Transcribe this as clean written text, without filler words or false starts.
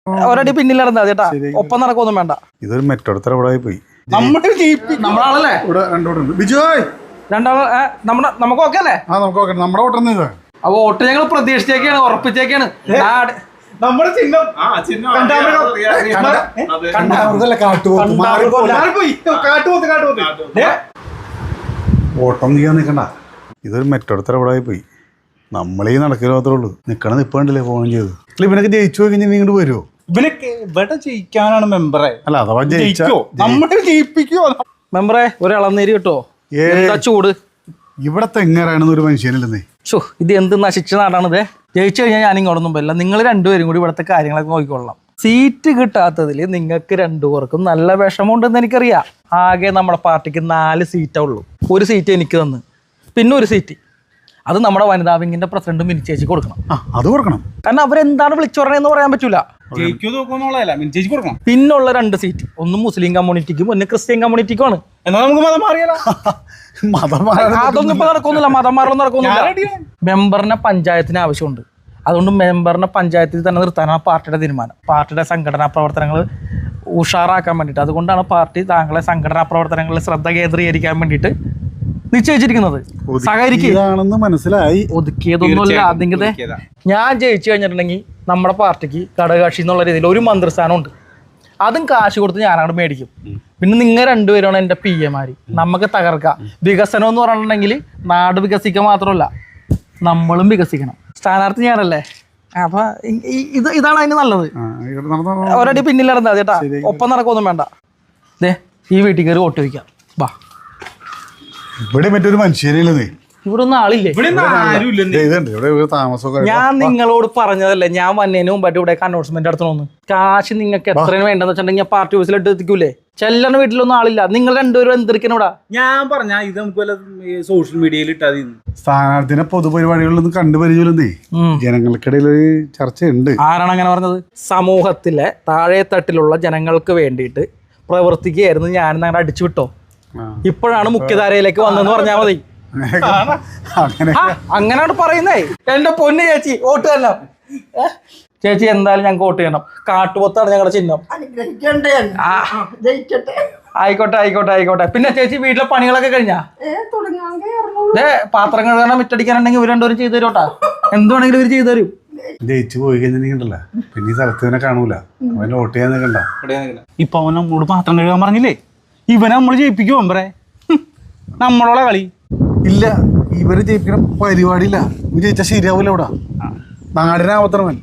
ഒരടി പിന്നിൽ നടന്നാ ചേട്ടാ, ഒപ്പം നടക്കൊന്നും വേണ്ട. ഇതൊരു മെറ്റോടത്തര ഇവിടെ പോയി. നമ്മളാളല്ലേ ബിജോയ് രണ്ടാള് നമുക്ക് ഓക്കെ അല്ലേ? നമുക്ക് നമ്മുടെ വോട്ട് ഇത്. അപ്പൊ വോട്ട് ഞങ്ങൾ പ്രതീക്ഷിച്ചേക്കാണ്, ഉറപ്പിച്ചേക്കാണ്. ഓട്ടം ചെയ്യാൻ നിൽക്കണ്ട, ഇതൊരു മെറ്റോടത്തര ഇവിടെ പോയി. നമ്മളീ നടക്കല് മാത്രമേ ഉള്ളൂ. നിക്കണത് ഇപ്പൊ ഉണ്ടല്ലേ ഫോൺ ചെയ്ത്. ഇവനൊക്കെ ജയിച്ചു പോയി കഴിഞ്ഞാൽ ഇങ്ങോട്ട് വരുമോ? ഇവനൊക്കെ ഇവിടെ ജയിക്കാനാണ് മെമ്പറെ. അല്ല അഥവാ ജയിക്കോ നമ്മള് ജയിപ്പിക്കോ? മെമ്പറെ ഒരു ഇളനീര് കിട്ടോ? എന്താ ചൂട്? ഇവിടെ തെങ്ങറാണെന്ന് ഒരു മനുഷ്യനല്ലേ. ഇത് എന്ത് നശിച്ച നാടാണിത്. ജയിച്ചു കഴിഞ്ഞാൽ ഞാൻ ഇങ്ങോട്ടൊന്നും പോയില്ല. നിങ്ങൾ രണ്ടുപേരും കൂടി ഇവിടുത്തെ കാര്യങ്ങളൊക്കെ നോക്കിക്കൊള്ളാം. സീറ്റ് കിട്ടാത്തതിൽ നിങ്ങൾക്ക് രണ്ടുപേർക്കും നല്ല വിഷമമുണ്ടെന്ന് എനിക്കറിയാം. ആകെ നമ്മുടെ പാർട്ടിക്ക് 4 സീറ്റേ ഉള്ളൂ. ഒരു സീറ്റ് എനിക്ക് തന്ന്, പിന്നെ ഒരു സീറ്റ് അത് നമ്മുടെ വനിതാ വിങ്ങിന്റെ പ്രസിഡന്റ് മിനി ചേച്ചി കൊടുക്കണം. അത് കൊടുക്കണം. കാരണം അവരെന്താണ് വിളിച്ചു പറഞ്ഞതെന്ന് പറയാൻ പറ്റൂല. പിന്നുള്ള 2 സീറ്റ്, ഒന്ന് മുസ്ലിം കമ്മ്യൂണിറ്റിക്കും ഒന്ന് ക്രിസ്ത്യൻ കമ്മ്യൂണിറ്റിക്കുമാണ്. എന്നാൽ നമുക്ക് മതം മാറിയാലോ? അതൊന്നും ഇപ്പൊ നടക്കുന്നില്ല, മതം മാറലൊന്നും നടക്കുന്നില്ല. മെമ്പറിനെ പഞ്ചായത്തിന് ആവശ്യമുണ്ട്. അതുകൊണ്ട് മെമ്പറിനെ പഞ്ചായത്തിൽ തന്നെ നിർത്താനാണ് പാർട്ടിയുടെ തീരുമാനം. പാർട്ടിയുടെ സംഘടനാ പ്രവർത്തനങ്ങൾ ഉഷാറാക്കാൻ വേണ്ടിയിട്ട്. അതുകൊണ്ടാണ് പാർട്ടി താങ്കളെ സംഘടനാ പ്രവർത്തനങ്ങളിൽ ശ്രദ്ധ കേന്ദ്രീകരിക്കാൻ വേണ്ടിയിട്ട് നിശ്ചയിച്ചിരിക്കുന്നത്. സഹകരിക്കുകയാണെന്ന് മനസ്സിലായി. ഒതുക്കിയതൊന്നുമല്ല. അതിങ്ങനെ ഞാൻ ജയിച്ചു കഴിഞ്ഞിട്ടുണ്ടെങ്കിൽ നമ്മുടെ പാർട്ടിക്ക് ഘടകകക്ഷി എന്നുള്ള രീതിയിൽ ഒരു മന്ത്രിസ്ഥാനം ഉണ്ട്. അതും കാശ് കൊടുത്ത് ഞാനങ്ങോട്ട് മേടിക്കും. പിന്നെ നിങ്ങൾ രണ്ടുപേരാണ് എൻ്റെ PA-മാര്. നമുക്ക് തകർക്കാം. വികസനം എന്ന് പറഞ്ഞിട്ടുണ്ടെങ്കിൽ നാട് വികസിക്കുക മാത്രമല്ല നമ്മളും വികസിക്കണം. സ്ഥാനാർത്ഥി ഞാനല്ലേ, അപ്പൊ ഇതാണ് അതിന് നല്ലത്. ഒരടി പിന്നിൽ നടന്നാ ചേട്ടാ, ഒപ്പം നടക്കൊന്നും വേണ്ട. ഈ വീട്ടിൽ കയറി വോട്ട് വയ്ക്കാം. വാ, ഇവിടെ മറ്റൊരു മനുഷ്യനില്ലേ, ഇവിടെ ഒന്നും ആളില്ലേ? ഞാൻ നിങ്ങളോട് പറഞ്ഞതല്ലേ, ഞാൻ വന്നതിന് മുമ്പായിട്ട് ഇവിടെ അനൗൺസ്മെന്റ് നടത്തണമെന്ന്. കാശ് നിങ്ങൾക്ക് എത്രയും വേണ്ടെന്ന് വെച്ചിട്ടുണ്ടെങ്കിൽ പാർട്ടി ഓഫീസിലിട്ട് എത്തിക്കൂലേ? ചെല്ലണ വീട്ടിലൊന്നും ആളില്ല. നിങ്ങൾ രണ്ടുപേരും എന്തിരിക്കണം ഇവിടെ? ഞാൻ പറഞ്ഞ ഇത് നമുക്ക് സോഷ്യൽ മീഡിയയിൽ ഇട്ടാ സ്ഥാനാർത്ഥിനെ പൊതുപരിപാടികളിലൊന്നും കണ്ടുപരിചയല്ലേ, ജനങ്ങൾക്കിടയിൽ ഒരു ചർച്ചയുണ്ട്. ആരാണ് അങ്ങനെ പറഞ്ഞത്? സമൂഹത്തിലെ താഴെ തട്ടിലുള്ള ജനങ്ങൾക്ക് വേണ്ടിയിട്ട് പ്രവർത്തിക്കുകയായിരുന്നു ഞാൻ. അങ്ങനെ അടിച്ചു വിട്ടോ? ഇപ്പോഴാണ് മുഖ്യധാരയിലേക്ക് വന്നെന്ന് പറഞ്ഞാൽ മതി. അങ്ങനെയാണ് പറയുന്നേ. എന്റെ പൊന്ന് ചേച്ചി, വോട്ട് ചെയ്യണം ചേച്ചി. എന്തായാലും ഞങ്ങൾക്ക് വോട്ട് ചെയ്യണം. കാട്ടുപോത്താണ് ഞങ്ങളുടെ ചിഹ്നം. ആയിക്കോട്ടെ ആയിക്കോട്ടെ ആയിക്കോട്ടെ. പിന്നെ ചേച്ചി വീട്ടിലെ പണികളൊക്കെ കഴിഞ്ഞാ? പാത്രം കഴുകാനോ മിറ്റടിക്കാനുണ്ടെങ്കിൽ ഇവർ രണ്ടുപേരും ചെയ്തു തരുമോട്ടാ. എന്ത് വേണമെങ്കിലും ഇവർ ചെയ്തു തരും. ജയിച്ചു പോയി കഴിഞ്ഞിട്ടുണ്ടല്ലോ പിന്നെ ഈ സ്ഥലത്ത് തന്നെ കാണൂല. അവൻ വോട്ട് ചെയ്യാൻ നിൽക്കണ്ട. ഇപ്പൊ അവൻ നമ്മളോട് പാത്രം കഴുകാൻ പറഞ്ഞില്ലേ? ഇവനെ നമ്മൾ ജയിപ്പിക്കും മെമ്പറെ. നമ്മളോളെ കളി ഇല്ല. ഇവര് ജയിപ്പിക്കണം പരിപാടിയില്ല. ജയിച്ചാൽ ശരിയാവൂല. ഇവിടെ നാടിനാവത്തവൻ.